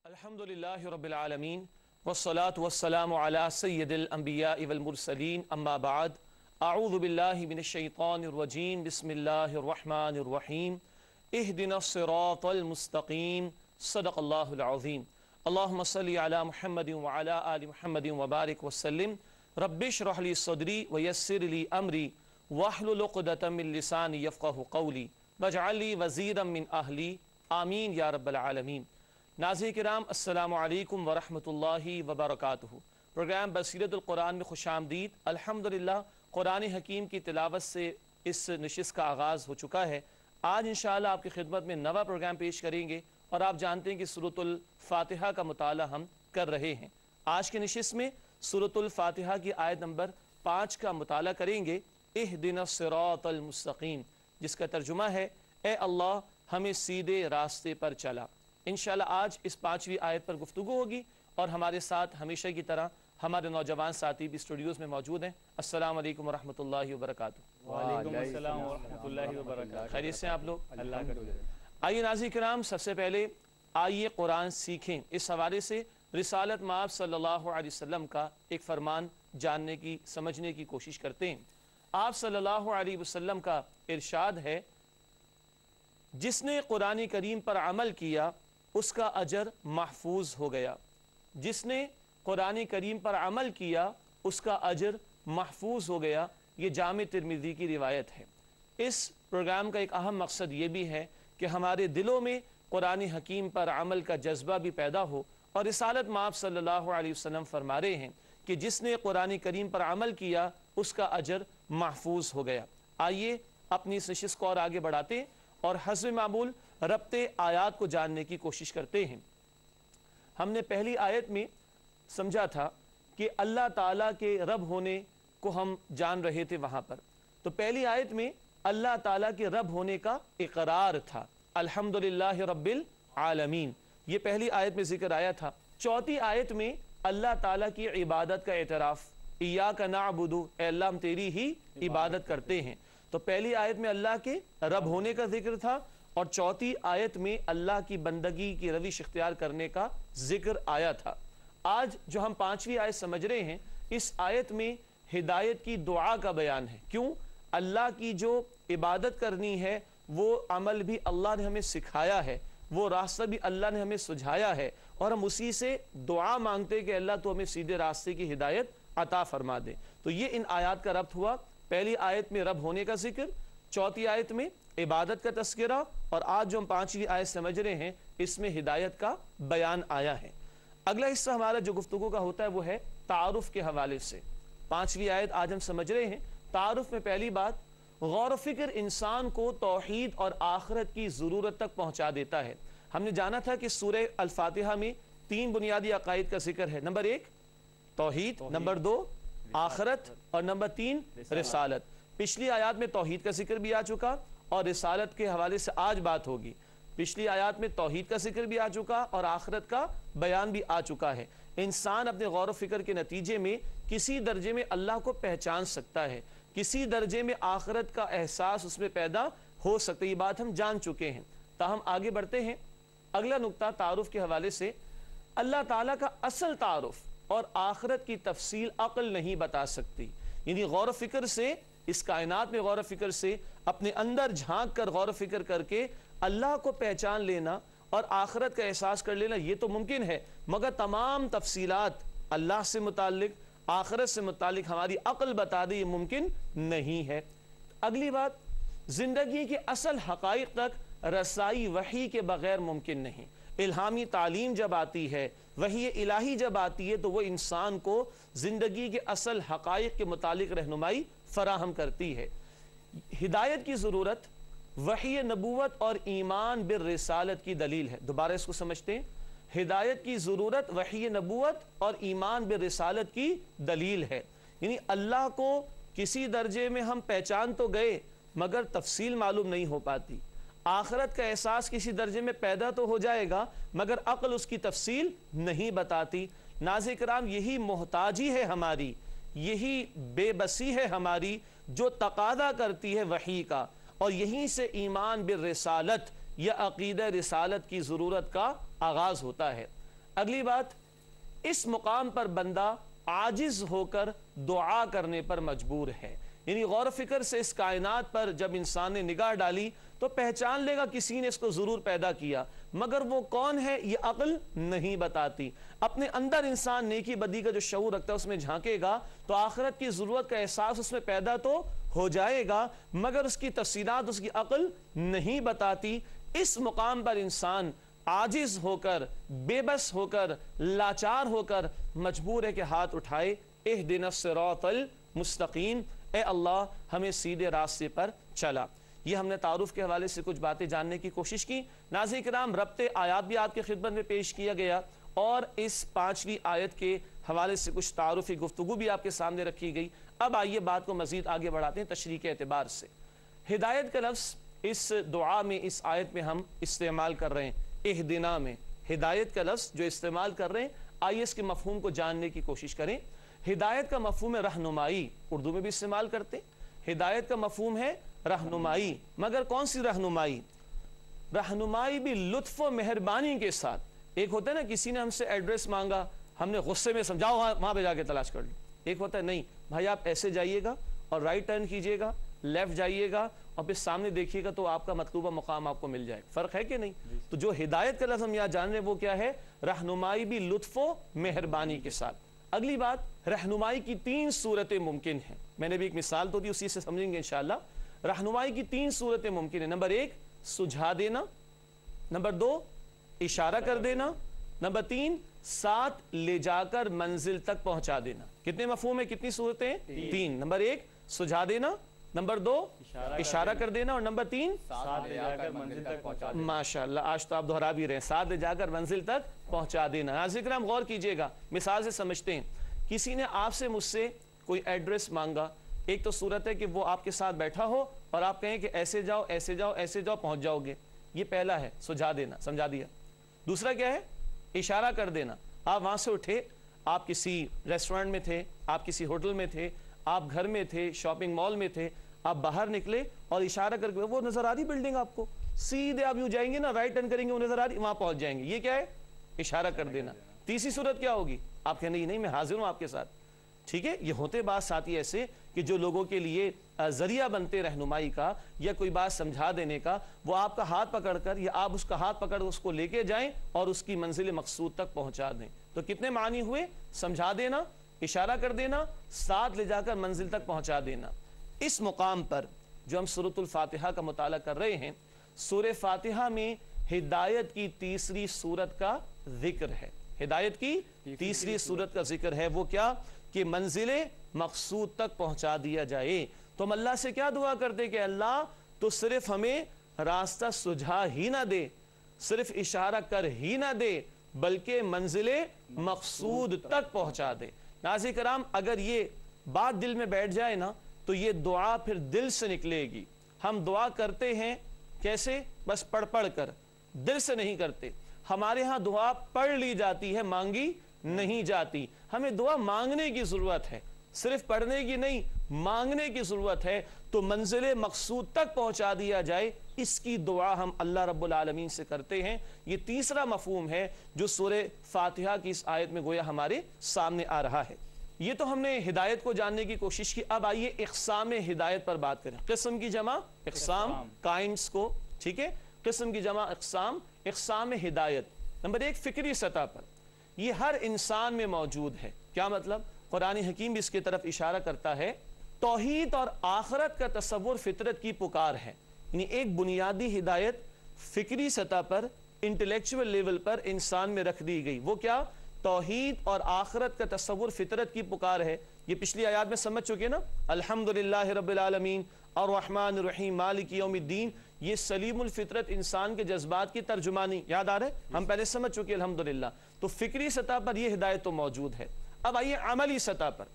अल्हम्दुलिल्लाहि रब्बिल आलमीन वस्सलातु वस्सलामु अला सय्यिदिल अंबियाइ वल मुरसलीन अम्मा बाद अऊज़ु बिल्लाहि मिनश शैतानिर रजीम बिस्मिल्लाहिर रहमानिर रहीम इहदिनस सिरातल मुस्तकीम सदक़ल्लाहुल अज़ीम अल्लाहुम्मा सल्लि अला मुहम्मदिन व अला आलि मुहम्मदिन व बारिक वसल्लिम रब्बिश्रह ली सदरी व यस्सिर ली अमरी वहलुल उक़दतम मिन लिसानी यफ़क़हु क़ौली वजअल ली वज़ीरम मिन अहली आमीन या रब्बल आलमीन। नाज़रीन किराम अस्सलामु अलैकुम व रहमतुल्लाहि व बरकातुहू। प्रोग्राम बसीरतुल कुरान में खुशामदीद। अल्हम्दुलिल्लाह कुरान हकीम की तिलावत से इस नशिस्त का आगाज़ हो चुका है। आज इंशाअल्लाह आपकी खिदमत में नवा प्रोग्राम पेश करेंगे और आप जानते हैं कि सूरतुल फातिहा का मुताला हम कर रहे हैं। आज के नशिस्त में सूरतुल फातिहा की आयत नंबर 5 का मुताला करेंगे, इहदिनस सिरातल मुस्तकीम, जिसका तर्जुमा है ए अल्लाह हमें सीधे रास्ते पर चला। इंशाअल्लाह आज इस 5वीं आयत पर गुफ्तगू होगी और हमारे साथ हमेशा की तरह हमारे नौजवान साथी भी स्टूडियोज़ में मौजूद हैं। अस्सलाम वालेकुम रहमतुल्लाहि व बरकातुहू। वालेकुम अस्सलाम व रहमतुल्लाहि व बरकातुहू। खैरियत से आप लोग? अल्लाह का। आइए नाज़रीन किराम, सबसे पहले आइए कुरान सीखें, इस हवाले से रिसालत माब सल्लल्लाहु अलैहि वसल्लम का एक फरमान जानने की समझने की कोशिश करते हैं। आप सल्लल्लाहु अलैहि वसल्लम का इरशाद है, जिसने कुरान करीम पर अमल किया उसका अजर महफूज हो गया। जिसने कुरान करीम पर अमल किया उसका अजर महफूज हो गया। ये जामे तिर्मिज़ी की रिवायत है। इस प्रोग्राम का एक अहम मकसद ये भी है कि हमारे दिलों में कुरान हकीम पर अमल का जज्बा भी पैदा हो। और रिसालत माब सल्लल्लाहु अलैहि वसल्लम फरमा रहे हैं कि जिसने कुरान करीम पर अमल किया उसका अजर महफूज हो गया। आइए अपनी इस नशिस्त को और आगे बढ़ाते हैं और हस्ब मामूल रब्ते आयात को जानने की कोशिश करते हैं। हमने पहली आयत में समझा था कि अल्लाह ताला के रब होने को हम जान रहे थे वहां पर। तो पहली आयत में अल्लाह ताला के रब होने का इकरार था, अल्हम्दुलिल्लाहि रब्बिल आलमीन, ये पहली आयत में जिक्र आया था। चौथी आयत में अल्लाह ताला की इबादत का एतराफ़, इय्याका नअबुदु, ए अल्लाह हम तेरी ही इबादत करते हैं। तो पहली आयत में अल्लाह के रब होने का जिक्र था और चौथी आयत में अल्लाह की बंदगी की रविश इख्तियार करने का जिक्र आया था। आज जो हम 5वीं आयत समझ रहे हैं, इस आयत में हिदायत की दुआ का बयान है। क्यों? अल्लाह की जो इबादत करनी है वो अमल भी अल्लाह ने हमें सिखाया है, वो रास्ता भी अल्लाह ने हमें सुझाया है और हम उसी से दुआ मांगते कि अल्लाह तो हमें सीधे रास्ते की हिदायत अता फरमा दे। तो ये इन आयत का रब्त हुआ। पहली आयत में रब होने का जिक्र, चौथी आयत में इबादत का तस्करा और आज जो हम 5वीं आयत समझ रहे हैं इसमें हिदायत का बयान आया है। अगला हिस्सा हमारा जो गुफ्तगू का होता है वो है तारुफ के हवाले से। 5वीं आयत आज हम समझ रहे हैं। तारुफ में पहली बात, गौर फिक्र इंसान को तौहीद और आखिरत की ज़रूरत तक पहुँचा देता है। हमने जाना था कि सूरह अल फातिहा में 3 बुनियादी अकायद का जिक्र है। नंबर 1 तौहीद, नंबर 2 आखिरत और नंबर 3 रिसालत। पिछली आयत में तौहीद का जिक्र भी आ चुका और रिसालत के हवाले से आज बात होगी। पिछली आयत में तौहीद का जिक्र भी आ चुका और आखिरत का बयान भी आ चुका है। इंसान अपने गौर फिक्र के नतीजे में किसी दर्जे में अल्लाह को पहचान सकता है, किसी दर्जे में आखिरत का एहसास उसमें पैदा हो सकता है। ये बात हम जान चुके हैं। ताहम आगे बढ़ते हैं। अगला नुक्ता तारुफ के हवाले से, अल्लाह ताला का असल तारुफ और आखिरत की तफसील अक्ल नहीं बता सकती। यानी गौर फिक्र से, इस कायनात में गौर फिक्र से, अपने अंदर झांक कर गौर फिक्र करके अल्लाह को पहचान लेना और आखिरत का एहसास कर लेना ये तो मुमकिन है, मगर तमाम तफसीलात अल्लाह से मुताल्लिक, आखिरत से मुताल्लिक हमारी अक्ल बता दे, ये मुमकिन नहीं है। अगली बात, जिंदगी के असल हकाइक तक रसाई वही के बगैर मुमकिन नहीं। इल्हामी तालीम जब आती है, वही इलाही जब आती है, तो वो इंसान को जिंदगी के असल हकाइक के मुतालिक रहनुमाई फराहम करती है। हिदायत की ज़रूरत वही नबूवत और ईमान बिर रिसालत की दलील है। दोबारा इसको समझते हैं। हिदायत की ज़रूरत वही नबूवत और ईमान बिर रिसालत की दलील है। यानी अल्लाह को किसी दर्जे में हम पहचान तो गए मगर तफसील मालूम नहीं हो पाती। आखिरत का एहसास किसी दर्जे में पैदा तो हो जाएगा मगर अक्ल उसकी तफसील नहीं बताती। नाज़रीन किराम, यही मोहताजी है हमारी, यही बेबसी है हमारी जो तकादा करती है वही का, और यहीं से ईमान बिर रिसालत या अकीदा रिसालत की ज़रूरत का आगाज़ होता है। اگلی بات، اس مقام پر بندہ عاجز ہو کر دعا کرنے پر مجبور ہے، یعنی غور و فکر سے اس کائنات پر جب انسان نے نگاہ ڈالی تو پہچان لے گا کسی نے اس کو ضرور پیدا کیا، مگر وہ کون ہے یہ عقل نہیں بتاتی۔ اپنے اندر انسان نیکی بدی کا جو شعور رکھتا ہے اس میں جھانکے گا تو آخرت کی ضرورت کا احساس اس میں پیدا تو ہو جائے گا، مگر اس کی تفصیلات اس کی عقل نہیں بتاتی۔ اس مقام پر انسان عاجز ہو کر، بے بس ہو کر، لاچار ہو کر مجبور ہے کہ ہاتھ اٹھائے، اہدنا الصراط المستقیم، اے اللہ ہمیں سیدھے راستے پر چلا۔ یہ ہم نے تعارف کے حوالے سے کچھ باتیں جاننے کی کوشش کی۔ ناظرین کرام، ربط آیات بھی آپ کی خدمت میں پیش کیا گیا اور اس 5ویں آیت کے حوالے سے کچھ تعارفی گفتگو بھی آپ کے سامنے رکھی گئی۔ اب آئیے بات کو مزید آگے بڑھاتے ہیں تشریح کے اعتبار سے۔ ہدایت کا لفظ اس دعا میں، اس آیت میں ہم استعمال کر رہے ہیں، اہدنا میں ہدایت کا لفظ جو استعمال کر رہے ہیں، آئیے اس کے مفہوم کو جاننے کی کوشش کریں۔ ہدایت کا مفہوم ہے رہنمائی، اردو میں بھی استعمال کرتے ہیں۔ ہدایت کا مفہوم ہے رہنمائی، مگر کون سی رہنمائی؟ رہنمائی بھی لطف و مہربانی کے ساتھ۔ ایک ہوتا ہے نا کسی نے ہم سے ایڈریس مانگا، ہم نے غصے میں سمجھاؤ وہاں پہ جا کے تلاش کر لو۔ ایک ہوتا ہے نہیں بھائی آپ ایسے جائیے گا اور رائٹ ٹرن کیجئے گا، لیفٹ جائیے گا اور پھر سامنے دیکھیے گا تو آپ کا مطلوبہ مقام آپ کو مل جائے گا۔ فرق ہے کہ نہیں؟ تو جو ہدایت کا لفظ ہم یہاں جان رہے ہیں وہ کیا ہے؟ رہنمائی بھی لطف و مہربانی کے ساتھ۔ اگلی بات، رہنمائی کی 3 صورتیں ممکن ہیں۔ میں نے بھی ایک مثال تو دی، اسی سے سمجھیں گے انشاءاللہ۔ رہنمائی کی 3 صورتیں ممکن ہیں۔ نمبر 1 سجھا دینا، نمبر 2 اشارہ کر دینا، نمبر 3 ساتھ لے جا کر منزل تک پہنچا دینا۔ کتنے مفہوم ہیں، کتنی صورتیں؟ 3۔ نمبر 1 سجھا دینا، نمبر 2 اشارہ کر دینا، اور نمبر 3 ساتھ لے جا کر منزل تک پہنچا دینا۔ ماشاءاللہ، آج تو آپ دہرا بھی رہے ہیں، ساتھ لے جا کر منزل تک پہنچا دینا۔ ناظرین کرام غور کیجئے گا، مثال سے سمجھتے ہیں۔ کسی نے آپ سے مجھ سے کوئی ایڈریس مانگا، ایک تو صورت ہے کہ وہ آپ کے ساتھ بیٹھا ہو اور آپ کہیں کہ ایسے جاؤ ایسے جاؤ ایسے جاؤ پہنچ جاؤ گے، یہ پہلا ہے سجھا دینا، سمجھا دیا۔ دوسرا کیا ہے؟ اشارہ کر دینا۔ آپ وہاں سے اٹھے، آپ کسی ریسٹورنٹ میں تھے، آپ کسی ہوٹل میں تھے، آپ گھر میں تھے، شاپنگ مال میں تھے، آپ باہر نکلے اور اشارہ کر کے وہ نظر آ رہی بلڈنگ آپ کو، سیدھے آپ یوں جائیں گے نا، رائٹ ٹرن کریں گے وہ نظر آ رہی، وہاں پہنچ جائیں گے۔ یہ کیا ہے؟ اشارہ کر دینا۔ تیسری صورت کیا ہوگی؟ آپ کہیں نہیں میں حاضر ہوں آپ کے ساتھ، ٹھیک ہے۔ یہ ہوتے بعض ساتھی ایسے کہ جو لوگوں کے لیے ذریعہ بنتے رہنمائی کا یا کوئی بات سمجھا دینے کا، وہ آپ کا ہاتھ پکڑ کر یا آپ اس کا ہاتھ پکڑ اس کو لے کے جائیں اور اس کی منزل مقصود تک پہنچا دیں۔ تو کتنے معنی ہوئے؟ سمجھا دینا، اشارہ کر دینا، ساتھ لے جا کر منزل تک پہنچا دینا۔ اس مقام پر جو ہم سورۃ الفاتحہ کا مطالعہ کر رہے ہیں، سورہ فاتحہ میں ہدایت کی تیسری صورت کا ذکر ہے۔ ہدایت کی تیسری صورت کا ذکر ہے، وہ کیا؟ کہ منزل مقصود تک پہنچا دیا جائے۔ تو ہم اللہ سے کیا دعا کرتے کہ اللہ تو صرف ہمیں راستہ سجھا ہی نہ دے، صرف اشارہ کر ہی نہ دے، بلکہ منزل مقصود تک پہنچا دے۔ ناظرین کرام، اگر یہ بات دل میں بیٹھ جائے نا تو یہ دعا پھر دل سے نکلے گی۔ ہم دعا کرتے ہیں کیسے؟ بس پڑھ پڑھ کر، دل سے نہیں کرتے۔ ہمارے ہاں دعا پڑھ لی جاتی ہے، مانگی نہیں جاتی۔ ہمیں دعا مانگنے کی ضرورت ہے، صرف پڑھنے کی نہیں، مانگنے کی ضرورت ہے تو منزل مقصود تک پہنچا دیا جائے، اس کی دعا ہم اللہ رب العالمین سے کرتے ہیں۔ یہ تیسرا مفہوم ہے جو سورہ فاتحہ کی اس آیت میں گویا ہمارے سامنے آ رہا ہے۔ یہ تو ہم نے ہدایت کو جاننے کی کوشش کی۔ اب آئیے اقسام ہدایت پر بات کریں۔ قسم کی جمع اقسام، کائنڈز کو، ٹھیک ہے، قسم کی جمع اقسام، اقسام ہدایت۔ نمبر 1 فکری سطح پر، یہ ہر انسان میں موجود ہے۔ کیا مطلب؟ قرآن حکیم بھی اس کی طرف اشارہ کرتا ہے۔ توحید اور آخرت کا تصور فطرت کی پکار ہے، یعنی ایک بنیادی ہدایت فکری سطح پر، انٹلیکچول لیول پر انسان میں رکھ دی گئی۔ وہ کیا؟ توحید اور آخرت کا تصور فطرت کی پکار ہے۔ یہ پچھلی آیات میں سمجھ چکے نا، الحمدللہ رب العالمین الرحمن الرحیم مالک یوم الدین، یہ سلیم الفطرت انسان کے جذبات کی ترجمانی یاد آ رہا ہے، ہم پہلے سمجھ چکے الحمدللہ۔ تو فکری سطح پر یہ ہدایت تو موجود ہے۔ اب آئیے عملی سطح پر۔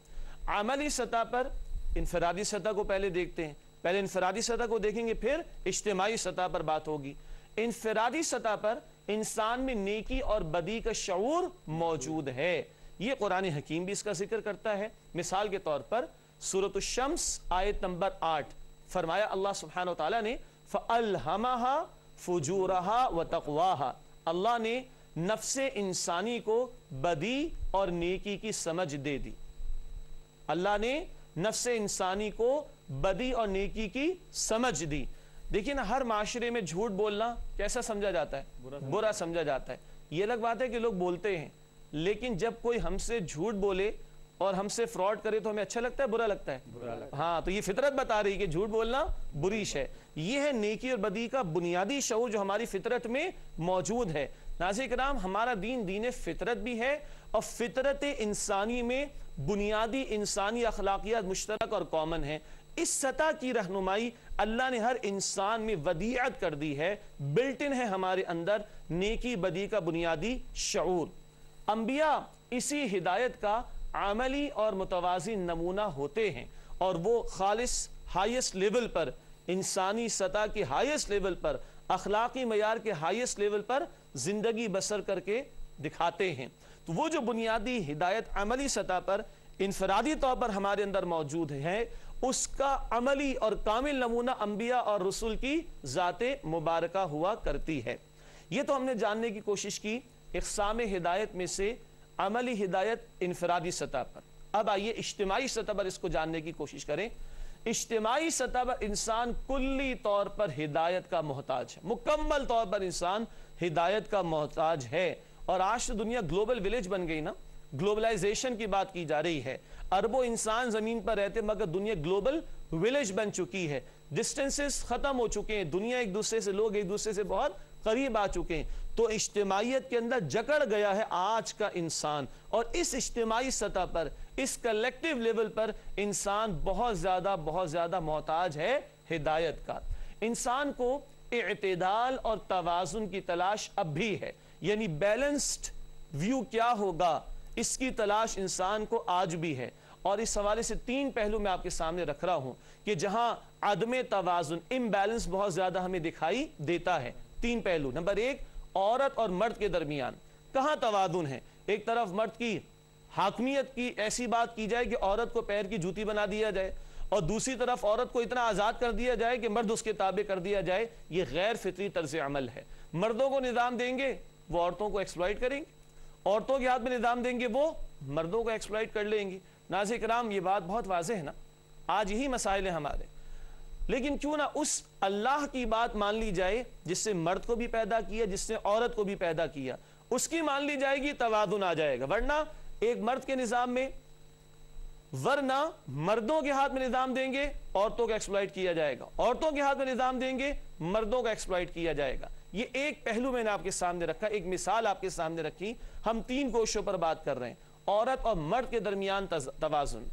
عملی سطح پر انفرادی سطح کو پہلے دیکھتے ہیں، پہلے انفرادی سطح کو دیکھیں گے، پھر اجتماعی سطح پر بات ہوگی۔ انفرادی سطح پر انسان میں نیکی اور بدی کا شعور موجود ہے، یہ قرآن حکیم بھی اس کا ذکر کرتا ہے۔ مثال کے طور پر سورۃ الشمس آیت نمبر 8 فرمایا اللہ سبحانہ وتعالی نے فَأَلْهَمَهَا فُجُورَهَا وَتَقْوَاهَا، اللہ نے नफ्स इंसानी को बदी और नेकी की समझ दे दी। अल्लाह ने नफ्स इंसानी को बदी और नेकी की समझ दी। देखिए ना, हर माशरे में झूठ बोलना कैसा समझा जाता है? बुरा समझा जाता है। ये अलग बात है कि लोग बोलते हैं, लेकिन जब कोई हमसे झूठ बोले और हमसे फ्रॉड करे तो हमें अच्छा लगता है, बुरा लगता है? बुरा लगता है। हाँ, तो ये फितरत बता रही है कि झूठ बोलना बुरी है। ये है नेकी और बदी का बुनियादी शऊर जो हमारी फितरत में मौजूद है। नाज़रीन किराम, हमारा दीन दीन फितरत भी है और फितरत इंसानी में बुनियादी इंसानी अखलाकियात मुश्तरक और कॉमन है। इस सतह की रहनुमाई अल्लाह ने हर इंसान में वदीअत कर दी है, बिल्ट इन है हमारे अंदर नेकी बदी का बुनियादी शऊर। अंबिया इसी हिदायत का अमली और मुतवाज़ी नमूना होते हैं और वो खालिस हाईएस्ट लेवल पर, इंसानी सतह के हाईएस्ट लेवल पर, अखलाकी मयार के हाईएस्ट लेवल पर जिंदगी बसर करके दिखाते हैं। तो वो जो बुनियादी हिदायत अमली सतह पर इनफरादी तौर पर हमारे अंदर मौजूद है, उसका अमली और कामिल नमूना अंबिया और रसूल की ज़ाते मुबारका हुआ करती है। ये तो हमने जानने की कोशिश की इक़साम हिदायत में से अमली हिदायत इनफरादी सतह पर। अब आइए इज्तिमाई सतह पर इसको जानने की कोशिश करें। इज्तिमाई सतह पर इंसान कुल्ली तौर पर हिदायत का मोहताज है, मुकम्मल तौर पर इंसान हिदायत का मोहताज है। और आज तो दुनिया ग्लोबल विलेज बन गई ना, ग्लोबलाइजेशन की बात की जा रही है। अरबों इंसान जमीन पर रहते मगर दुनिया ग्लोबल विलेज बन चुकी है। डिस्टेंसेस खत्म हो चुके हैं, दुनिया एक दूसरे से, लोग एक दूसरे से बहुत करीब आ चुके हैं। तो इज्तिमाइयत के अंदर जकड़ गया है आज का इंसान। और इस इज्तिमाई सतह पर, इस कलेक्टिव लेवल पर इंसान बहुत ज्यादा मोहताज है हिदायत का। इंसान को इत्तेदाल और तवाज़ुन की तलाश अब भी है, यानी बैलेंस्ड व्यू क्या होगा इसकी तलाश इंसान को आज भी है। और इस हवाले से तीन पहलू मैं आपके सामने रख रहा हूं कि जहां अदम तवाज़ुन, इम्बैलेंस बहुत ज्यादा हमें दिखाई देता है। तीन पहलू। नंबर एक, औरत और मर्द के दरमियान कहां तवाज़ुन है। एक तरफ मर्द की हाकमियत की ऐसी बात की जाए कि औरत को पैर की जूती बना दिया जाए, और दूसरी तरफ औरत को इतना आजाद कर दिया जाए कि मर्द उसके ताबे कर दिया जाए। यह गैर फितरी तर्ज अमल है। मर्दों को निजाम देंगे वो औरतों को एक्सप्लॉइट करेंगे, औरतों के हाथ में निजाम देंगे वो मर्दों को एक्सप्लॉइट कर लेंगे। नाज़रीन किराम, ये बात बहुत वाज़ेह है ना, आज यही मसाइल है हमारे। लेकिन क्यों ना उस अल्लाह की बात मान ली जाए जिससे मर्द को भी पैदा किया, जिसने औरत को भी पैदा किया, उसकी मान ली जाएगी, तवाज़ुन आ जाएगा। वरना एक मर्द के निजाम में, वरना मर्दों के हाथ में निजाम देंगे औरतों को एक्सप्लॉइट किया जाएगा, औरतों के हाथ में निजाम देंगे मर्दों को एक्सप्लॉइट किया जाएगा। ये एक पहलू मैंने आपके सामने रखा, एक मिसाल आपके सामने रखी। हम तीन गोशों पर बात कर रहे हैं, औरत और मर्द के दरमियान तवाज़ुन,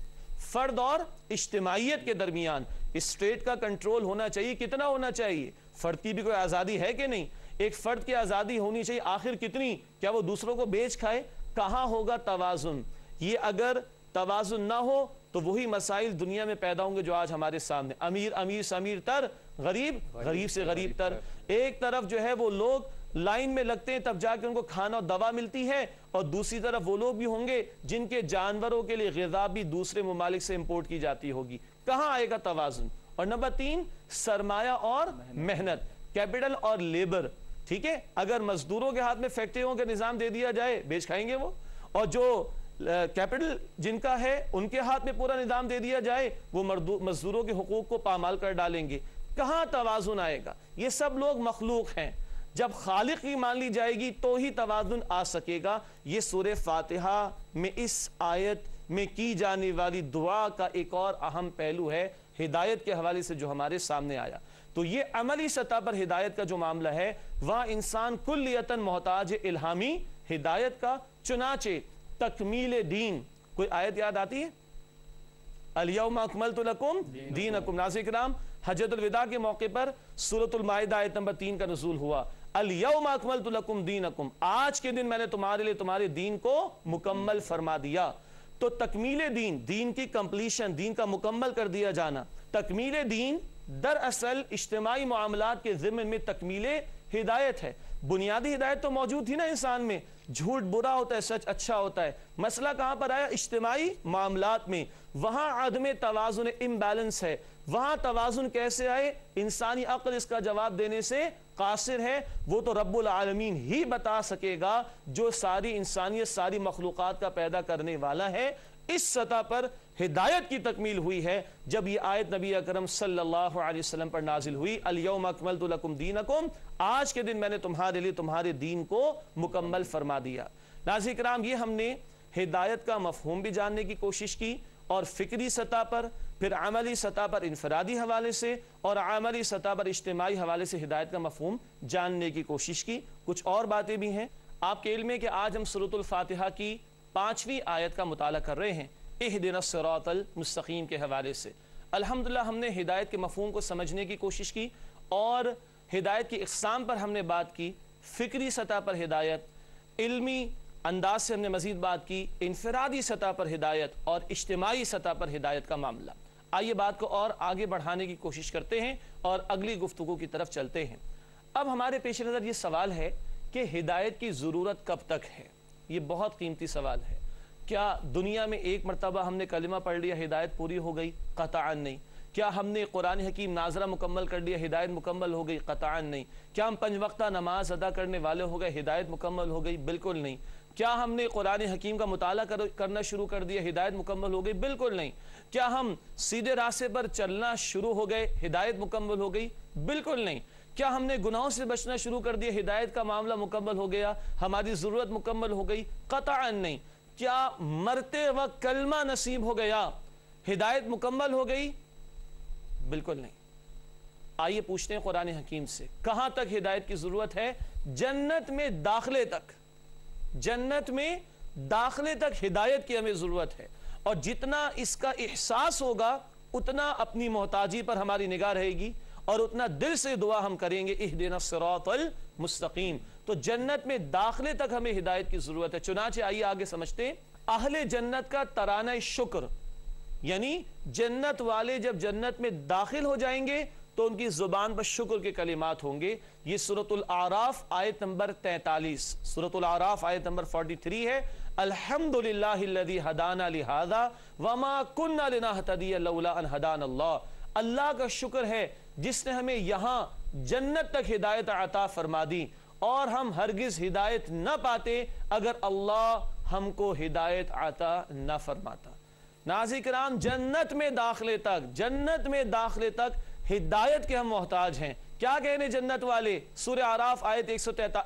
फर्द और इज्तिमाइयत के दरमियान स्टेट का कंट्रोल होना चाहिए। कितना होना चाहिए? फर्द की भी कोई आज़ादी है कि नहीं? एक फर्द की आज़ादी होनी चाहिए, आखिर कितनी? क्या वो दूसरों को बेच खाए? कहाँ होगा तवाज़ुन? ये अगर तवाज़ुन ना हो तो वही मसाइल दुनिया में पैदा होंगे जो आज हमारे सामने। अमीर अमीर से अमीर तर, गरीब गरीब से गरीब तर। एक तरफ जो है वो लोग लाइन में लगते हैं तब जाके उनको खाना और दवा मिलती है, और दूसरी तरफ वो लोग भी होंगे जिनके जानवरों के लिए ग़िज़ा भी दूसरे ममालिक से इंपोर्ट की जाती होगी। कहाँ आएगा तवाज़ुन? और नंबर तीन, सरमाया और मेहनत, कैपिटल और लेबर। ठीक है, अगर मजदूरों के हाथ में फैक्ट्रियों का निजाम दे दिया जाए, बेच खाएंगे वो, और जो कैपिटल जिनका है उनके हाथ में पूरा निजाम दे दिया जाए, वो मजदूरों के हुकूक को पामाल कर डालेंगे। कहाँ तवाज़ुन आएगा? ये सब लोग मखलूक हैं, जब खालिक की मान ली जाएगी तो ही तवाज़ुन आ सकेगा। ये सूरह फातिहा में इस आयत में की जाने वाली दुआ का एक और अहम पहलू है, हिदायत के हवाले से जो हमारे सामने आया। तो ये अमली सतह पर हिदायत का जो मामला है, वह इंसान कुल्लियतन मोहताज इल्हामी हिदायत का। चुनाचे तकमील दीन, कोई आयत याद आती है? अल-यौमा अकमलतु लकुम दीनकुम। नाज़रीन किराम, हज्जतुल विदा के मौके पर सूरतुल माइदा आयत नंबर 3 का नुज़ूल हुआ। अल-यौमा अकमलतु लकुम दीनकुम, आज के दिन मैंने तुम्हारे लिए तुम्हारे दीन को मुकम्मल फरमा दिया। तो तकमील दीन, दीन की कंप्लीशन, दीन का मुकम्मल कर दिया जाना। तकमील दीन दरअसल इज्तिमाई मामलात के ज़िम्न में तकमील हिदायत है। बुनियादी हिदायत तो मौजूद थी ना इंसान में, झूठ बुरा होता है, सच अच्छा होता है। मसला कहां पर आया? इज्तिमाई मामलात में। वहां आदम तवाज़ुन इम्बैलेंस है। वहां तवाज़ुन कैसे आए? इंसानी अक्ल इसका जवाब देने से कासिर है। वो तो रब्बुल आलमीन ही बता सकेगा जो सारी इंसानियत, सारी मखलूक़ात का पैदा करने वाला है। इस सतह पर हिदायत की तकमील हुई है जब ये आयत नबी अकरम सल्लल्लाहु अलैहि वसल्लम पर नाजिल हुई, अल-यौम अकमलतु लकुम दीनकुम, आज के दिन मैंने तुम्हारे लिए तुम्हारे दीन को मुकम्मल फरमा दिया। नाज़रीन किराम, ये हमने हिदायत का मफहूम भी जानने की कोशिश की, और फिक्री सतह पर, फिर अमली सतह पर इनफरादी हवाले से, और अमली सतह पर इज्तिमाई हवाले से हिदायत का मफहूम जानने की कोशिश की। कुछ और बातें भी हैं आपके इल्म में कि आज हम सूरतुल फातिहा की 5वीं आयत का मुताला कर रहे हैं, इहदिनस सिरातल मुस्तकीम के हवाले से। अल्हम्दुलिल्लाह हमने हिदायत के मफहूम को समझने की कोशिश की, और हिदायत की इक़साम पर हमने बात की। फ़िक्री सतह पर हिदायत, इल्मी अंदाज से हमने मज़ीद बात की, इनफरादी सतह पर हिदायत और इज्तिमाई सतह पर हिदायत का मामला। आइए बात को और आगे बढ़ाने की कोशिश करते हैं और अगली गुफ्तगू की तरफ चलते हैं। अब हमारे पेश नज़र ये सवाल है कि हिदायत की ज़रूरत कब तक है? ये बहुत कीमती सवाल है। क्या दुनिया में एक मरतबा हमने कलिमा पढ़ लिया हिदायत पूरी हो गई? क़तअन नहीं। क्या हमने कुरान हकीम नाजरा मुकम्मल कर लिया हिदायत मुकम्मल हो गई? क़तअन नहीं। क्या हम 5 वक्ता नमाज अदा करने वाले हो गए हिदायत मुकम्मल हो गई? बिल्कुल नहीं। क्या हमने कुरान हकीम का मुताला करना शुरू कर दिया हिदायत मुकम्मल हो गई? बिल्कुल नहीं। क्या हम सीधे रास्ते पर चलना शुरू हो गए हिदायत मुकम्मल हो गई? बिल्कुल नहीं। क्या हमने गुनाहों से बचना शुरू कर दिया हिदायत का मामला मुकम्मल हो गया, हमारी ज़रूरत मुकम्मल हो गई? क़तअन नहीं। क्या मरते वक्त कलमा नसीब हो गया हिदायत मुकम्मल हो गई? बिल्कुल नहीं। आइए पूछते हैं कुरान हकीम से, कहां तक हिदायत की जरूरत है? जन्नत में दाखिले तक, जन्नत में दाखिले तक हिदायत की हमें जरूरत है। और जितना इसका एहसास होगा उतना अपनी मोहताजी पर हमारी निगाह रहेगी, और उतना दिल से दुआ हम करेंगे, इहदिनस सिरातल मुस्तकीम। तो जन्नत में दाखिले तक हमें हिदायत की जरूरत है। चुनाचे आइए आगे समझते हैं। अहले जन्नत का तराना शुक्र, यानी जन्नत वाले जब जन्नत में दाखिल हो जाएंगे तो उनकी जुबान पर शुक्र के कलिमात होंगे। ये सूरतुल आराफ आयत नंबर 43, सूरतुल आराफ आयत नंबर 43 है। अल्हम्दुलिल्लाहिल्लज़ी हदाना लिहाज़ा वमा कुन्ना लिनहतदिया लौला अन हदाना अल्लाह। अल्लाह का शुक्र है जिसने हमें यहां जन्नत तक हिदायत अता फरमा दी, और हम हरगिज हिदायत न पाते अगर अल्लाह हमको हिदायत अता न फरमाता। नाज़रीन किराम, जन्नत में दाखिले तक, जन्नत में दाखिले तक हिदायत के हम मोहताज हैं। क्या कहने जन्नत वाले? सूरह आराफ आयत 143,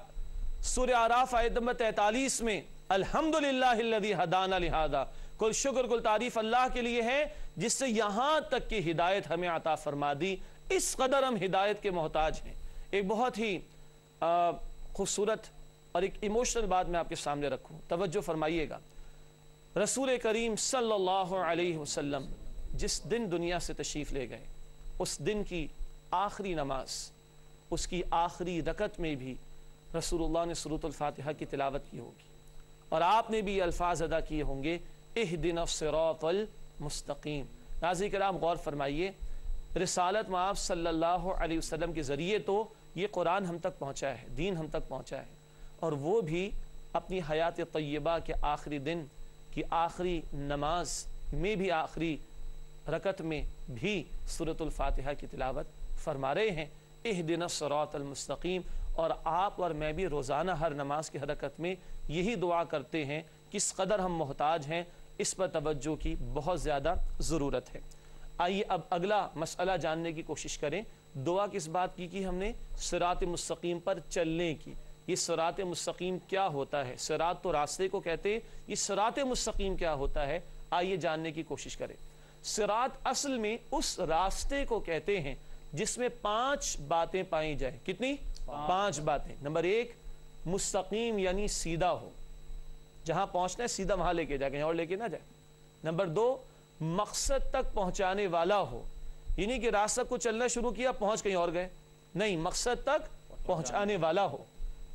सूरह आराफ आयत नंबर 43 में, अल्हम्दुलिल्लाहिल्लज़ी हदाना लिहाज़ा, कुल शुक्र कुल तारीफ अल्लाह के लिए है जिससे यहां तक की हिदायत हमें अता फरमा दी। इस कदर हम हिदायत के मोहताज हैं। एक बहुत ही खूबसूरत और एक इमोशनल बात मैं आपके सामने रखूं, तवज्जो फरमाइएगा। रसूल करीम सल्लल्लाहु अलैहि वसल्लम जिस दिन दुनिया से तशरीफ़ ले गए, उस दिन की आखिरी नमाज, उसकी आखिरी रकत में भी रसूलुल्लाह ने सूरतुल फातिहा की तिलावत की होगी, और आपने भी अल्फाज अदा किए होंगे, इहदिनस सिरातल मुस्तकीम। नाज़रीन किराम, गौर फरमाइए, रिसालत में आप सल्लल्लाहु अलैहि वसल्लम के ज़रिए तो ये कुरान हम तक पहुँचा है, दीन हम तक पहुँचा है, और वो भी अपनी हयात तय्यबा के आखिरी दिन की आखिरी नमाज में भी, आखिरी रकत में भी सूरतुल फातिहा की तिलावत फरमा रहे हैं, इहदिनस सिरातल मुस्तकीम। और आप और मैं भी रोज़ाना हर नमाज की हरकत में यही दुआ करते हैं। किस कदर हम मोहताज हैं, इस पर तवज्जो की बहुत ज़्यादा ज़रूरत है। आइए अब अगला मसला जानने की कोशिश करें। दुआ किस बात की हमने? सिरात मुस्तकीम पर चलने की। ये सिरात मुस्तकीम क्या होता है? सिरात तो रास्ते को कहते हैं, ये सिरात मुस्तकीम क्या होता है? आइए जानने की कोशिश करें। सिरात असल में उस रास्ते को कहते हैं जिसमें 5 बातें पाई जाए। कितनी? 5 बातें। नंबर 1, मुस्तकीम यानी सीधा हो, जहां पहुंचना है सीधा वहां लेके जाए, कहीं और लेके ना जाए। नंबर 2, मकसद तक पहुंचाने वाला हो, यानी कि रास्ता को चलना शुरू किया, पहुंच कहीं और गए, नहीं, मकसद तक पहुंचाने वाला हो।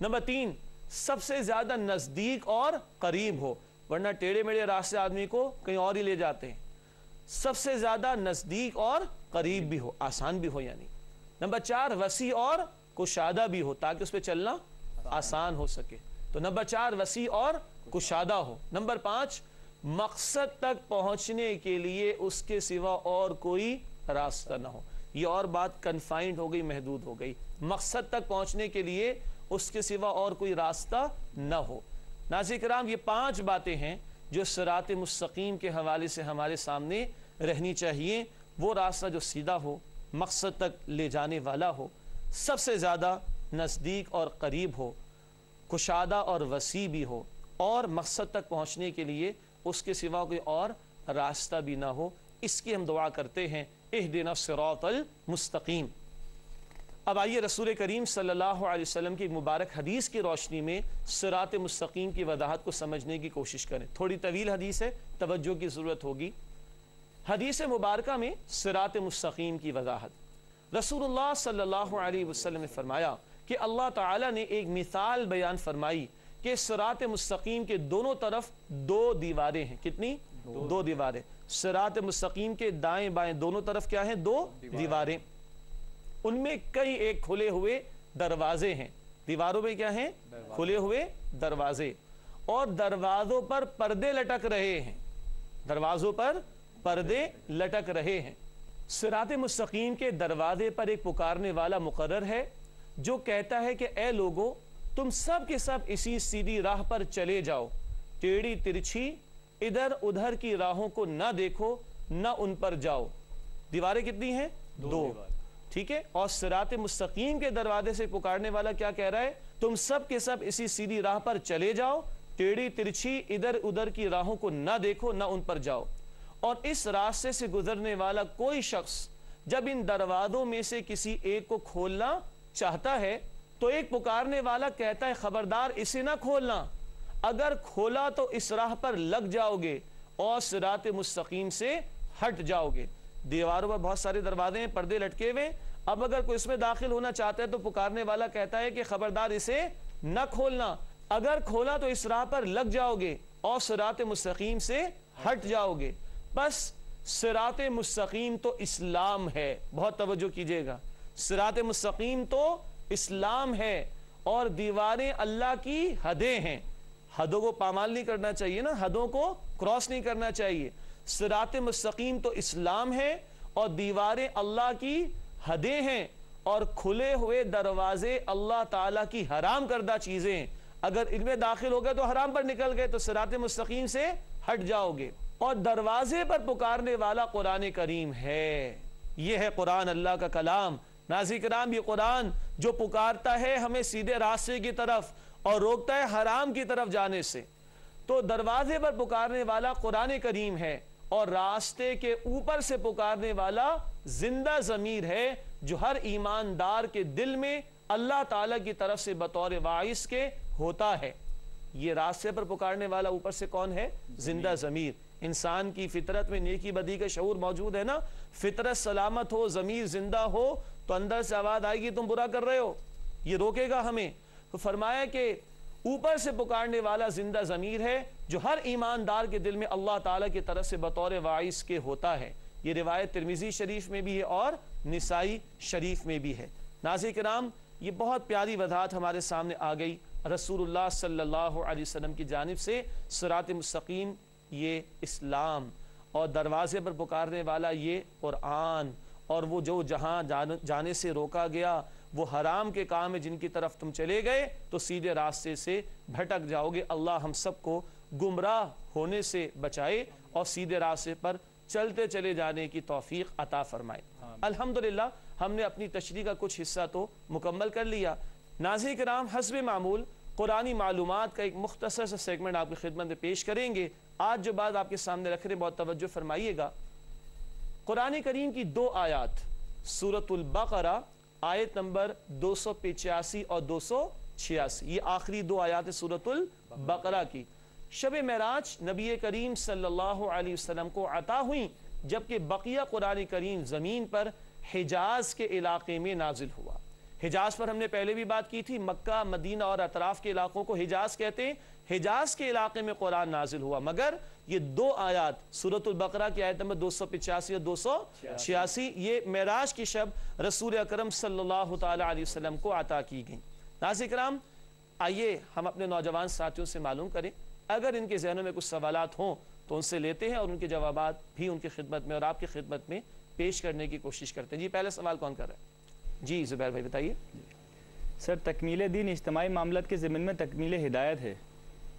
नंबर 3, सबसे ज्यादा नजदीक और करीब हो, वरना टेढ़े मेढ़े रास्ते आदमी को कहीं और ही ले जाते हैं। सबसे ज्यादा नजदीक और करीब भी हो, आसान भी हो यानी। नंबर 4, वसी और کشادہ بھی ہو تاکہ اس پہ چلنا آسان ہو سکے. تو نمبر 4 وسیع اور کشادہ ہو. نمبر 5 مقصد تک پہنچنے کے لیے اس کے سوا اور کوئی راستہ نہ ہو. یہ اور بات کنفائنڈ ہو گئی, محدود ہو گئی. مقصد تک پہنچنے کے لیے اس کے سوا اور کوئی راستہ نہ ہو. ناظرین کرام, یہ 5 باتیں ہیں جو صراط مستقیم کے حوالے سے ہمارے سامنے رہنی چاہیے. وہ راستہ جو سیدھا ہو, مقصد تک لے جانے والا ہو, سب سے زیادہ نزدیک اور قریب ہو, کشادہ اور وسیع بھی ہو, اور مقصد تک پہنچنے کے لیے اس کے سوا کوئی اور راستہ بھی نہ ہو. اس کی ہم دعا کرتے ہیں, اہدنا الصراط المستقیم. اب آئیے رسول کریم صلی اللہ علیہ وسلم کی مبارک حدیث کی روشنی میں صراط مستقیم کی وضاحت کو سمجھنے کی کوشش کریں. تھوڑی طویل حدیث ہے, توجہ کی ضرورت ہوگی. حدیث مبارکہ میں صراط مستقیم کی وضاحت. رسول اللہ صلی اللہ علیہ وسلم نے فرمایا کہ اللہ تعالیٰ نے ایک مثال بیان فرمائی کہ صراط مستقیم کے دونوں طرف 2 دیواریں ہیں. کتنی؟ 2 دیواریں. صراط مستقیم کے دائیں بائیں دونوں طرف کیا ہیں؟ 2 دیواریں. ان میں کئی ایک کھلے ہوئے دروازے ہیں. دیواروں میں کیا ہیں؟ کھلے ہوئے دروازے. اور دروازوں پر پردے لٹک رہے ہیں. دروازوں پر پردے لٹک رہے ہیں. صراط مستقیم کے دروازے پر ایک پکارنے والا مقرر ہے جو کہتا ہے کہ اے لوگو, تم سب کے سب اسی سیدھی راہ پر چلے جاؤ, ٹیڑھی ترچھی ادھر ادھر کی راہوں کو نہ دیکھو, نہ ان پر جاؤ. دیواریں کتنی ہیں؟ 2. ٹھیک ہے. اور صراط مستقیم کے دروازے سے پکارنے والا کیا کہہ رہا ہے؟ تم سب کے سب اسی سیدھی راہ پر چلے جاؤ, ٹیڑھی ترچھی ادھر ادھر کی راہوں کو نہ دیکھو, نہ ان پر جاؤ. اور اس راستے سے گزرنے والا کوئی شخص جب ان دروازوں میں سے کسی ایک کو کھولنا چاہتا ہے تو ایک پکارنے والا کہتا ہے خبردار اسے نہ کھولنا, اگر کھولا تو اس راہ پر لگ جاؤ گے اور صراط مستقیم سے ہٹ جاؤ گے. دیواروں پر بہت سارے دروازے ہیں, پردے لٹکے ہوئے. اب اگر کوئی اس میں داخل ہونا چاہتا ہے تو پکارنے والا کہتا ہے کہ خبردار اسے نہ کھولنا, اگر کھولا تو اس راہ پر لگ جاؤ گے اور صراط مستقیم سے ہٹ جاؤ گے. بس صراط مستقیم تو اسلام ہے. بہت توجہ کیجئے گا, صراط مستقیم تو اسلام ہے اور دیواریں اللہ کی حدیں ہیں. حدوں کو پامال نہیں کرنا چاہیے نا, حدوں کو کراس نہیں کرنا چاہیے. صراط مستقیم تو اسلام ہے اور دیواریں اللہ کی حدیں ہیں, اور کھلے ہوئے دروازے اللہ تعالیٰ کی حرام کردہ چیزیں ہیں. اگر ان میں داخل ہو گئے تو حرام پر نکل گئے, تو صراط مستقیم سے ہٹ جاؤ گے. اور دروازے پر پکارنے والا قرآن کریم ہے. یہ ہے قرآن, اللہ کا کلام. ناظرین کرام, یہ قرآن جو پکارتا ہے ہمیں سیدھے راستے کی طرف اور روکتا ہے حرام کی طرف جانے سے. تو دروازے پر پکارنے والا قرآن کریم ہے, اور راستے کے اوپر سے پکارنے والا زندہ ضمیر ہے جو ہر ایماندار کے دل میں اللہ تعالیٰ کی طرف سے بطور واعظ کے ہوتا ہے. یہ راستے پر پکارنے والا اوپر سے کون ہے؟ زندہ ضمیر. انسان کی فطرت میں نیکی بدی کا شعور موجود ہے نا. فطرت سلامت ہو, ضمیر زندہ ہو, تو اندر سے آواز آئے گی تم برا کر رہے ہو, یہ روکے گا ہمیں. تو فرمایا کہ اوپر سے پکارنے والا زندہ ضمیر ہے جو ہر ایماندار کے دل میں اللہ تعالیٰ کی طرف سے بطور واعظ کے ہوتا ہے. یہ روایت ترمذی شریف میں بھی ہے اور نسائی شریف میں بھی ہے. ناظرین کرام, یہ بہت پیاری وضاحت ہمارے سامنے آ گئی رسول اللہ صلی اللہ علیہ وسلم کی جانب سے. صراط مستقیم یہ اسلام, اور دروازے پر پکارنے والا یہ قرآن, اور وہ جو جہاں جانے سے روکا گیا وہ حرام کے کام ہے جن کی طرف تم چلے گئے تو سیدھے راستے سے بھٹک جاؤ گے. اللہ ہم سب کو گمراہ ہونے سے بچائے اور سیدھے راستے پر چلتے چلے جانے کی توفیق عطا فرمائے. الحمدللہ ہم نے اپنی تشریح کا کچھ حصہ تو مکمل کر لیا. ناظرین کرام, حسب معمول قرآنی معلومات کا ایک مختصر سا سیگمنٹ آپ کی خدمت میں پیش کریں گے. آج جو بات آپ کے سامنے رکھ رہے ہیں بہت توجہ فرمائیے گا. قرآن کریم کی 2 آیات, سورۃ البقرہ آیت نمبر 285 اور 286, یہ آخری 2 آیات سورۃ البقرہ کی. شب معراج نبی کریم صلی اللہ علیہ وسلم کو عطا ہوئیں, جبکہ بقیہ قرآن کریم زمین پر حجاز کے علاقے میں نازل ہوا. حجاز پر ہم نے پہلے بھی بات کی تھی، مکہ مدینہ اور اطراف کے علاقوں کو حجاز کہتے ہیں، حجاز کے علاقے میں قرآن نازل ہوا، مگر یہ 2 آیات سورۃ البقرہ کی آیت نمبر 285 اور 286 یہ معراج کی شب رسول اکرم صلی اللہ تعالی علیہ وسلم کو عطا کی گئیں۔ ناظرین کرام، آئیے ہم اپنے نوجوان ساتھیوں سے معلوم کریں، اگر ان کے ذہنوں میں کچھ سوالات ہوں تو ان سے لیتے ہیں اور ان کے جوابات بھی ان کی خدمت میں اور آپ کی خدمت میں پیش کرنے کی کوشش کرتے ہیں۔ جی پہلا سوال کون کر رہا ہے؟ جی زبیر بھائی بتائیے۔ سر، تکمیل دین اجتماعی معاملات کے ضمن میں تکمیل ہدایت ہے،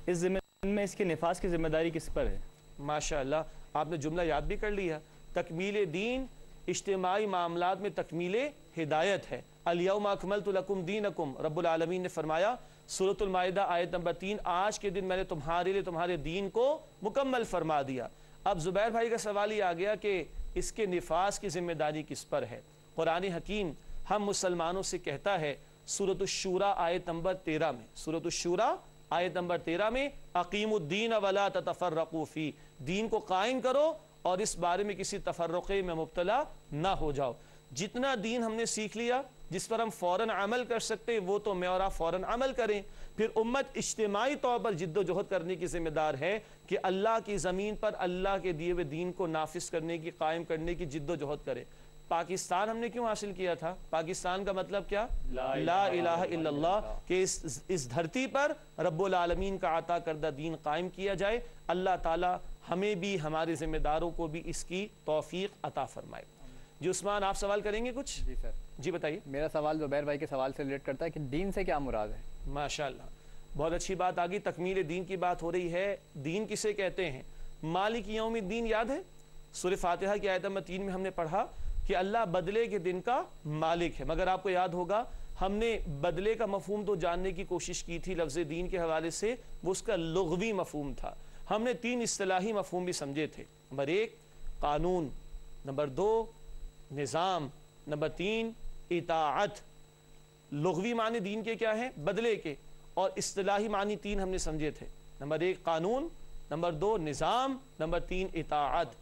اس ضمن میں اس کے نفاذ کی ذمہ داری کس پر ہے؟ ماشاءاللہ، آپ نے جملہ یاد بھی کر لیا۔ تکمیل دین اجتماعی معاملات میں تکمیل ہدایت ہے۔ الیوم اکملت لکم دینکم، رب العالمین نے فرمایا سورۃ المائدہ آیت نمبر 3، آج کے دن میں نے تمہارے لیے تمہارے دین کو مکمل فرما دیا۔ اب زبیر بھائی کا سوال یہ آ گیا کہ اس کے نفاذ کی ذمہ داری کس پر ہے؟ قرآن حکیم ہم مسلمانوں سے کہتا ہے سورۃ الشورى آیت نمبر 13 میں، سورۃ الشورى آیت نمبر 13 میں، اقیموا الدین ولا تتفرقوا فی، دین کو قائم کرو اور اس بارے میں کسی تفرقے میں مبتلا نہ ہو جاؤ۔ جتنا دین ہم نے سیکھ لیا، جس پر ہم فوراً عمل کر سکتے ہیں، وہ تو میں اور آپ فوراً عمل کریں۔ پھر امت اجتماعی طور پر جد و جہد کرنے کی ذمہ دار ہے کہ اللہ کی زمین پر اللہ کے دیے ہوئے دین کو نافذ کرنے کی، قائم کرنے کی جد و جہد کرے۔ پاکستان ہم نے کیوں حاصل کیا تھا؟ پاکستان کا مطلب کیا؟ لا الہ الا اللہ، کہ اس دھرتی پر رب العالمین کا عطا کردہ دین قائم کیا جائے۔ اللہ تعالی ہمیں بھی ہمارے ذمہ داروں کو بھی اس کی توفیق عطا فرمائے۔ جی عثمان، آپ سوال کریں گے کچھ؟ جی سر، جی بتائیے۔ میرا سوال زبیر بھائی کے سوال سے ریلیٹ کرتا ہے کہ دین سے کیا مراد ہے؟ ماشاءاللہ، بہت اچھی بات آگئی، تکمیل دین کی بات ہو رہی ہے۔ دین کسے کہتے ہیں؟ مالک یوم الدین یاد ہے؟ سورہ فاتحہ کی آیت نمبر 3 میں ہم نے پڑھا کہ اللہ بدلے کے دن کا مالک ہے، مگر آپ کو یاد ہوگا ہم نے بدلے کا مفہوم تو جاننے کی کوشش کی تھی لفظ دین کے حوالے سے، وہ اس کا لغوی مفہوم تھا۔ ہم نے 3 اصطلاحی مفہوم بھی سمجھے تھے۔ نمبر 1 قانون، نمبر 2 نظام، نمبر 3 اطاعت۔ لغوی معنی دین کے کیا ہیں؟ بدلے کے، اور اصطلاحی معنی 3 ہم نے سمجھے تھے۔ نمبر 1 قانون، نمبر 2 نظام، نمبر 3 اطاعت۔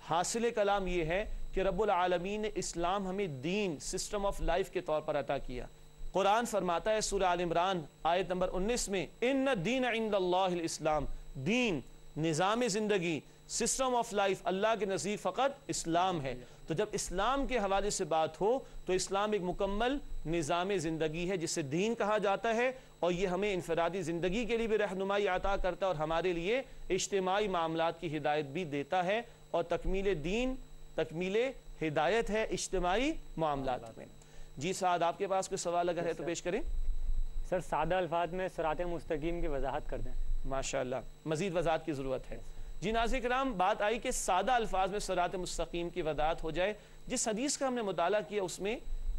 حاصل کلام یہ ہے کہ رب العالمین نے اسلام ہمیں دین، سسٹم آف لائف کے طور پر عطا کیا۔ قرآن فرماتا ہے سورہ آل عمران آیت نمبر 19 میں، ان الدین عند اللہ الاسلام، دین، نظام زندگی، سسٹم آف لائف اللہ کے نزدیک فقط اسلام ہے۔ تو جب اسلام کے حوالے سے بات ہو تو اسلام ایک مکمل نظام زندگی ہے جسے دین کہا جاتا ہے، اور یہ ہمیں انفرادی زندگی کے لیے بھی رہنمائی عطا کرتا ہے اور ہمارے لیے اجتماعی معاملات کی ہدایت بھی دیتا ہے، اور تکمیل دین تکمیل ہدایت ہے اجتماعی معاملات میں۔ جی سعد، آپ کے پاس کوئی سوال اگر ہے تو پیش کریں۔ سر، سادہ الفاظ میں صراط مستقیم کی وضاحت کر دیں۔ ماشاءاللہ، مزید وضاحت کی ضرورت ہے۔ جی ناظرین کرام، بات آئی کہ سادہ الفاظ میں صراط مستقیم کی وضاحت ہو جائے۔ جس حدیث کا ہم نے مطالعہ کیا اس میں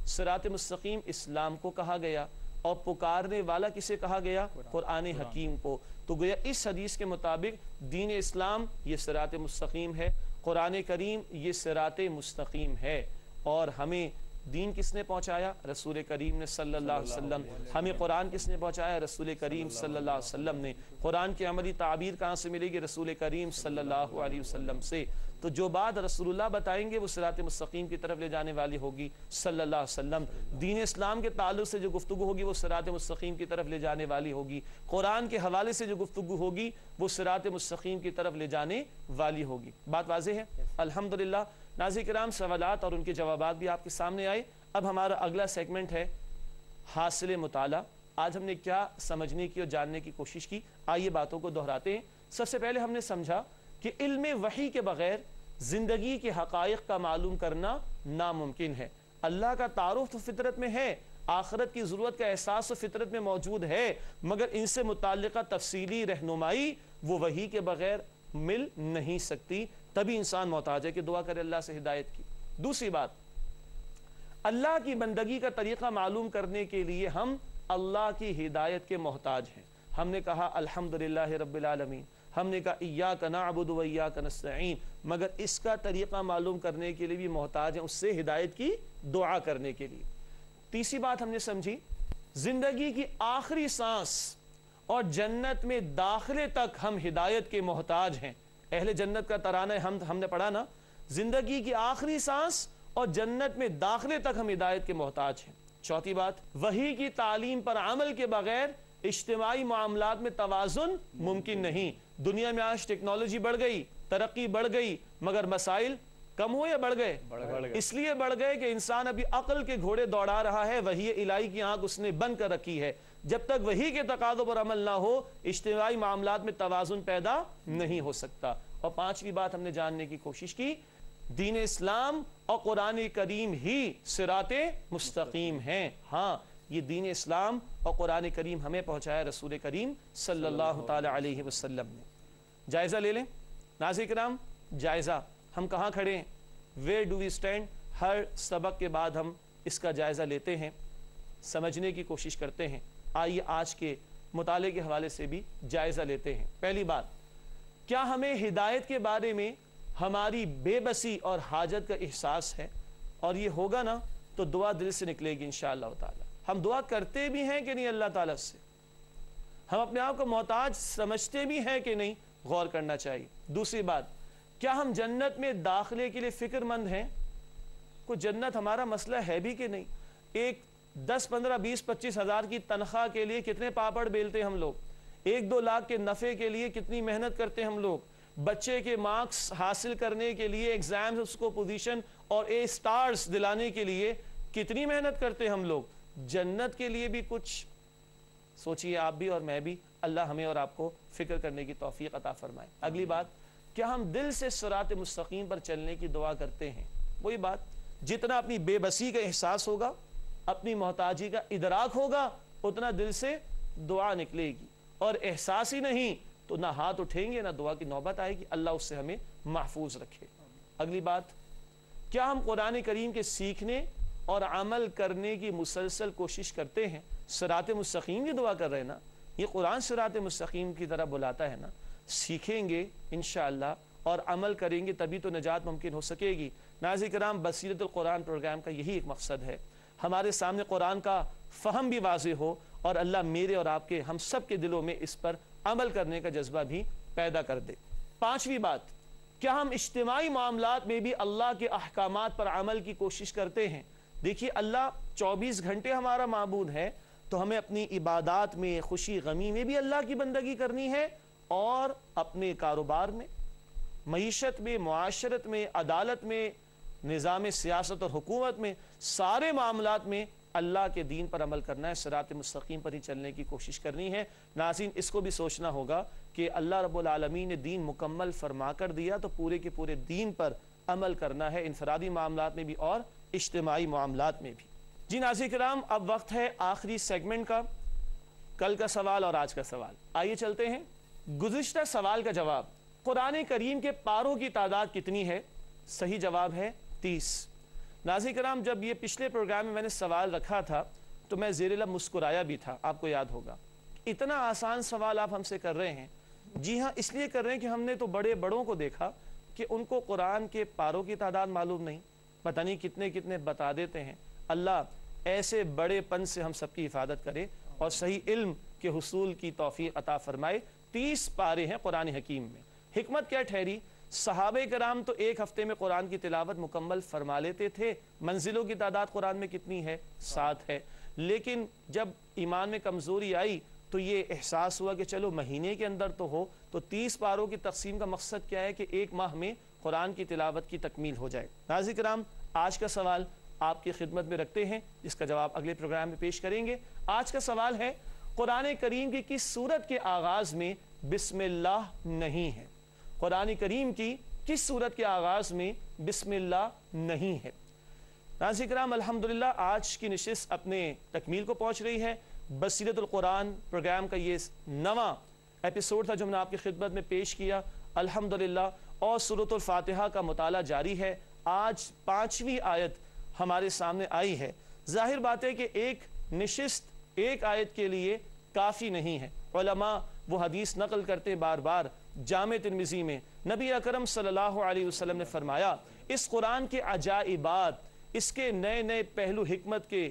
صراط مستقیم اسلام کو کہا گیا، اور پکارنے والا کسے کہا گیا؟ قرآن حکیم کو۔ تو گویا اس حدیث کے مطابق دین اسلام یہ صراط مستقیم ہے، قرآن کریم یہ صراط مستقیم ہے، اور ہمیں دین کس نے پہنچایا؟ رسول کریم نے صلی اللہ علیہ وسلم۔ ہمیں قرآن کس نے پہنچایا؟ رسول کریم صلی اللہ علیہ وسلم نے۔ قرآن کی عملی تعبیر کہاں سے ملے گی؟ رسول کریم صلی اللہ علیہ وسلم سے۔ تو جو بات رسول اللہ بتائیں گے وہ صراط مستقیم کی طرف لے جانے والی ہوگی صلی اللہ علیہ وسلم۔ دین اسلام کے تعلق سے جو گفتگو ہوگی وہ صراط مستقیم کی طرف لے جانے والی ہوگی۔ قرآن کے حوالے سے جو گفتگو ہوگی وہ صراط مستقیم کی طرف لے جانے والی ہوگی۔ بات واضح ہے؟ الحمدللہ۔ ناظرین کرام، سوالات اور ان کے جوابات بھی آپ کے سامنے آئے۔ اب ہمارا اگلا سیگمنٹ ہے حاصل مطالعہ۔ آج ہم نے کیا سمجھنے کی اور جاننے کی کوشش کی، آئیے باتوں کو دہراتے ہیں۔ سب سے پہلے ہم نے سمجھا کہ علم وحی کے بغیر زندگی کے حقائق کا معلوم کرنا ناممکن ہے۔ اللہ کا تعارف تو فطرت میں ہے، آخرت کی ضرورت کا احساس تو فطرت میں موجود ہے، مگر ان سے متعلقہ تفصیلی رہنمائی وہ وحی کے بغیر مل نہیں سکتی۔ تبھی انسان محتاج ہے کہ دعا کرے اللہ سے ہدایت کی۔ دوسری بات، اللہ کی بندگی کا طریقہ معلوم کرنے کے لیے ہم اللہ کی ہدایت کے محتاج ہیں۔ ہم نے کہا الحمدللہ رب العالمین، ہم نے کہا ایاک نعبد و ایاک نستعین، مگر اس کا طریقہ معلوم کرنے کے لیے بھی محتاج ہیں اس سے ہدایت کی دعا کرنے کے لیے۔ تیسری بات ہم نے سمجھی، زندگی کی آخری سانس اور جنت میں داخلے تک ہم ہدایت کے محتاج ہیں۔ اہل جنت کا ترانہ ہم نے پڑھا نا، زندگی کی آخری سانس اور جنت میں داخلے تک ہم ہدایت کے محتاج ہیں۔ चौथी बात, वही की तालीम पर अमल के बगैर इज्तिमाई मामलात में तवाज़ुन मुमकिन नहीं। दुनिया में आज टेक्नोलॉजी बढ़ गई, तरक्की बढ़ गई, मगर मसाइल कम हुए या बढ़ गए? इसलिए बढ़ गए कि इंसान अभी अक्ल के घोड़े दौड़ा रहा है, वही इलाही की आंख उसने बंद कर रखी है। जब तक वही के तकाज़ों पर अमल ना हो, इज्तिमाई मामलात में तवाज़ुन पैदा नहीं हो सकता। और पांचवी बात हमने जानने की कोशिश की, दीन इस्लाम और कुरान करीम ही सिराते मुस्तकीम हैं। हाँ, ये दीन इस्लाम और कुरान करीम हमें पहुंचाया रसूल करीम सल्लल्लाहु ताला अलैहि वसल्लम ने। जायजा ले लें नाज़रीन किराम, जायजा हम कहाँ खड़े हैं, वेयर डू वी स्टैंड। हर सबक के बाद हम इसका जायजा लेते हैं, समझने की कोशिश करते हैं। आइए आज के मुताले के हवाले से भी जायजा लेते हैं। पहली बात, क्या हमें हिदायत के बारे में हमारी बेबसी और हाजत का एहसास है? और ये होगा ना तो दुआ दिल से निकलेगी इंशाअल्लाह ताला। हम दुआ करते भी हैं कि नहीं अल्लाह ताला से? हम अपने आप को मोहताज समझते भी हैं कि नहीं? गौर करना चाहिए। दूसरी बात, क्या हम जन्नत में दाखिले के लिए फिक्रमंद हैं? कोई जन्नत हमारा मसला है भी कि नहीं? एक 10, 15, 20, 25 हज़ार की तनख्वाह के लिए कितने पापड़ बेलते हम लोग, 1-2 लाख के नफ़े के लिए कितनी मेहनत करते हम लोग, बच्चे के मार्क्स हासिल करने के लिए, एग्जाम्स उसको पोजीशन और ए स्टार्स दिलाने के लिए कितनी मेहनत करते हम लोग। जन्नत के लिए भी कुछ सोचिए आप भी और मैं भी। अल्लाह हमें और आपको फिक्र करने की तौफीक अता फरमाए। अगली बात, क्या हम दिल से सिरात मुस्तकीम पर चलने की दुआ करते हैं? वही बात, जितना अपनी बेबसी का एहसास होगा, अपनी मोहताजी का इदराक होगा, उतना दिल से दुआ निकलेगी। और एहसास ही नहीं तो ना हाथ उठेंगे ना दुआ की नौबत आएगी। अल्लाह उससे हमें महफूज रखे। अगली बात, क्या हम कुरान करीम के सीखने और अमल करने की मुसलसल कोशिश करते हैं? सिरात मुस्तकीम की दुआ कर रहे हैं ना, ये कुरान सिरात मुस्तकीम की तरह बुलाता है ना। सीखेंगे इंशाअल्लाह और अमल करेंगे तभी तो निजात मुमकिन हो सकेगी। नाज़रीन किराम, बसीरतुल कुरान प्रोग्राम का यही एक मकसद है, हमारे सामने कुरान का फ़हम भी वाज़ेह हो और अल्लाह मेरे और आपके हम सब के दिलों में इस पर अमल करने का जज्बा भी पैदा कर दे। पांचवी बात, क्या हम इज्तिमाई मामलात में भी अल्लाह के अहकामात पर अमल की कोशिश करते हैं? देखिए, अल्लाह 24 घंटे हमारा माबूद है, तो हमें अपनी इबादात में, खुशी गमी में भी अल्लाह की बंदगी करनी है और अपने कारोबार में, मईशत में, मुआशरत में, अदालत में, निज़ाम सियासत और हुकूमत में, सारे मामलात में अल्लाह के दीन पर अमल करना है, सिरात मुस्तकीम पर ही चलने की कोशिश करनी है। नाज़रीन, इसको भी सोचना होगा कि अल्लाह रब्बुल आलमीन ने दीन मुकम्मल फरमा कर दिया तो पूरे के पूरे दीन पर अमल करना है, इनफरादी मामलात में भी और इज्तिमाई मामलात में भी। जी नाज़रीन किराम, अब वक्त है आखिरी सेगमेंट का, कल का सवाल और आज का सवाल। आइए चलते हैं। गुज़िश्ता सवाल का जवाब, कुरान करीम के पारों की तादाद कितनी है? सही जवाब है 30। नाज़रीन किराम, जब ये पिछले प्रोग्राम में मैंने सवाल रखा था तो मैं ज़ेर-ए-लब मुस्कुराया भी था, आपको याद होगा। इतना आसान सवाल आप हमसे कर रहे हैं। जी हाँ, इसलिए कर रहे हैं कि हमने तो बड़ों को देखा कि उनको कुरान के पारों की तादाद मालूम नहीं, पता नहीं कितने कितने बता देते हैं। अल्लाह ऐसे बड़ेपन से हम सबकी हिफाजत करे और सही इल्म के हुसूल की तौफीक अता फरमाए। 30 पारे हैं कुरान हकीम में। हिकमत क्या ठहरी? सहाबे कराम तो एक हफ्ते में कुरान की तिलावत मुकम्मल फरमा लेते थे। मंजिलों की तादाद कुरान में कितनी है? 7 है। लेकिन जब ईमान में कमज़ोरी आई तो ये एहसास हुआ कि चलो महीने के अंदर तो हो, तो 30 पारों की तकसीम का मकसद क्या है कि एक माह में कुरान की तिलावत की तकमील हो जाए। नाज़रीन किराम, आज का सवाल आपकी खिदमत में रखते हैं, जिसका जवाब अगले प्रोग्राम में पेश करेंगे। आज का सवाल है, कुरान करीम की किस सूरत के आगाज़ में बिस्मिल्लाह नहीं है? कुरान करीम की किस सूरत के आगाज़ में बिस्मिल्लाह नहीं है? नाज़रीन किराम, अल्हम्दुलिल्लाह आज की नशिस्त अपने तकमील को पहुँच रही है। बसीरतुल कुरान प्रोग्राम का ये नवा एपिसोड था जो हमने आपकी खिदमत में पेश किया अल्हम्दुलिल्लाह, और सूरतुल फातिहा का मुताला जारी है। आज 5वीं आयत हमारे सामने आई है। जाहिर बात है कि एक नशिस्त एक आयत के लिए काफ़ी नहीं है। उलमा वो हदीस नकल करते बार बार, जामे तिर्मिज़ी में नबी अकरम सल्लल्लाहु अलैहि वसल्लम ने फरमाया, इस कुरान के अजाइबात, इसके नए नए पहलू हिकमत के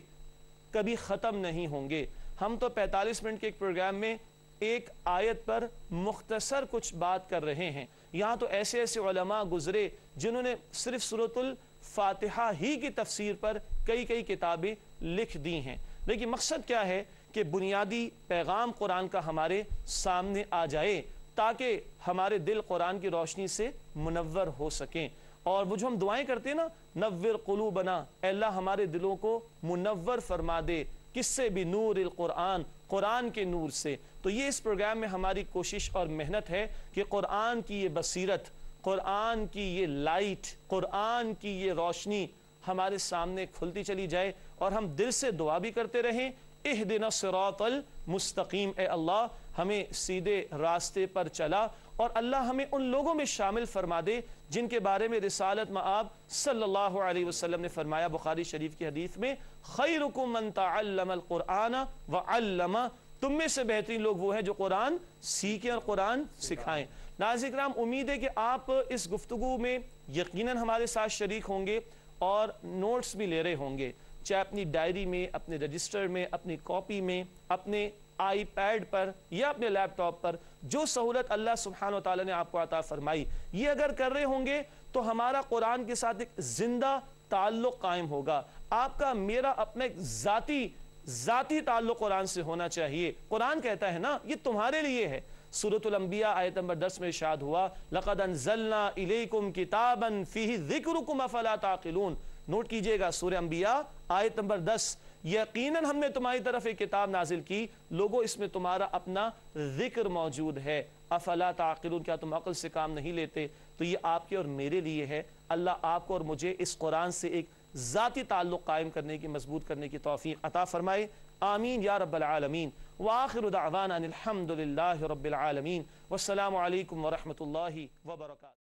कभी ख़त्म नहीं होंगे। हम तो 45 मिनट के एक प्रोग्राम में एक आयत पर मुख्तसर कुछ बात कर रहे हैं। यहाँ तो ऐसे ऐसे उलमा गुजरे जिन्होंने सिर्फ सूरतुल फातिहा ही की तफसीर पर कई कई किताबें لکھ دی ہیں۔ لیکن مقصد کیا ہے کہ بنیادی پیغام قرآن کا ہمارے سامنے آ جائے تاکہ ہمارے دل قرآن کی روشنی سے منور ہو سکیں۔ اور وہ جو ہم دعائیں کرتے ہیں نا، نور قلوبنا، اے اللہ ہمارے دلوں کو منور فرما دے، کس سے بھی؟ نور القرآن، قرآن کے نور سے۔ تو یہ اس پروگرام میں ہماری کوشش اور محنت ہے کہ قرآن کی یہ بصیرت، قرآن کی یہ لائٹ، قرآن کی یہ روشنی ہمارے سامنے کھلتی چلی جائے اور ہم دل سے دعا بھی کرتے رہیں، اہدنا الصراط المستقیم، اے اللہ ہمیں سیدھے راستے پر چلا، اور اللہ ہمیں ان لوگوں میں شامل فرما دے جن کے بارے میں رسالت مآب صلی اللہ علیہ وسلم نے فرمایا بخاری شریف کی حدیث میں، خیرکم من تعلم القرآن وعلم، تم میں سے بہترین لوگ وہ ہیں جو قرآن سیکھیں اور قرآن سکھائیں۔ ناظرین کرام، امید ہے کہ آپ اس گفتگو میں یقیناً ہمارے ساتھ شریک ہوں گے اور نوٹس بھی لے رہے ہوں گے، چاہے اپنی ڈائری میں، اپنے رجسٹر میں، اپنی کاپی میں، اپنے آئی پیڈ پر یا اپنے لیپ ٹاپ پر، جو سہولت اللہ سبحانہ وتعالی نے آپ کو عطا فرمائی، یہ اگر کر رہے ہوں گے تو ہمارا قرآن کے ساتھ ایک زندہ تعلق قائم ہوگا۔ آپ کا میرا اپنا ایک ذاتی تعلق قرآن سے ہونا چاہیے۔ قرآن کہتا ہے نا، یہ تمہارے لیے ہے۔ سورۃ الانبیاء آیت نمبر 10 میں ارشاد ہوا، لَقَدْ أَنزَلْنَا إِلَيْكُمْ كِتَابًا فِيهِ ذِكْرُكُمْ أَفَلَا تَعْقِلُونَ۔ نوٹ کیجئے گا، سورہ انبیاء آیت نمبر 10، یقیناً ہم نے تمہاری طرف ایک کتاب نازل کی، لوگوں اس میں تمہارا اپنا ذکر موجود ہے، افلا تعقلون، کیا تم عقل سے کام نہیں لیتے؟ تو یہ آپ کے اور میرے لیے ہے۔ اللہ آپ کو اور مجھے اس قرآن سے ایک ذاتی تعلق قائم کرنے کی، مضبوط کرنے کی توفیق عطا فرمائے، آمین یا رب العالمین۔ وآخر دعوانا ان الحمد للہ رب العالمین، والسلام علیکم ورحمۃ اللہ وبرکاتہ۔